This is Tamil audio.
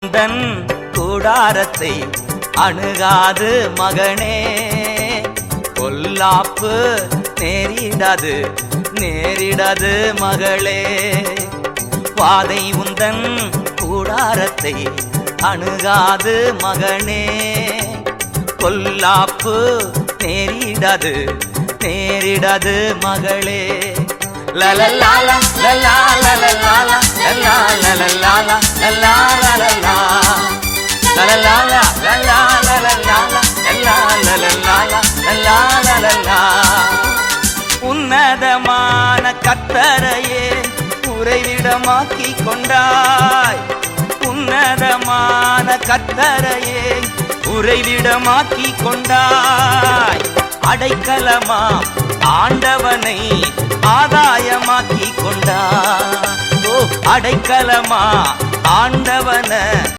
தன் கூடாரத்தை அணுகாது மகனே, பொல்லாப்பு நேரிடாது நேரிடாது மகளே. வாதை உந்தன் கூடாரத்தை அணுகாது மகனே, பொல்லாப்பு நேரிடாது நேரிடாது மகளே. லலலாலா லலா லலலாலா லலா லலலாலா லலா லலலா லலலாலா லலா லலலாலா லலா லலலாலா லலா லலலா. உன்னதமான கர்த்தரையே உறைவிடமாக்கி கொண்டாய், உன்னதமான கர்த்தரையே உறைவிடமாக்கி கொண்டாய். அடைக்கலமா ஆண்டவனை ஆதாயமாக்கி கொண்டாய். ஓ அடைக்கலமா ஆண்டவன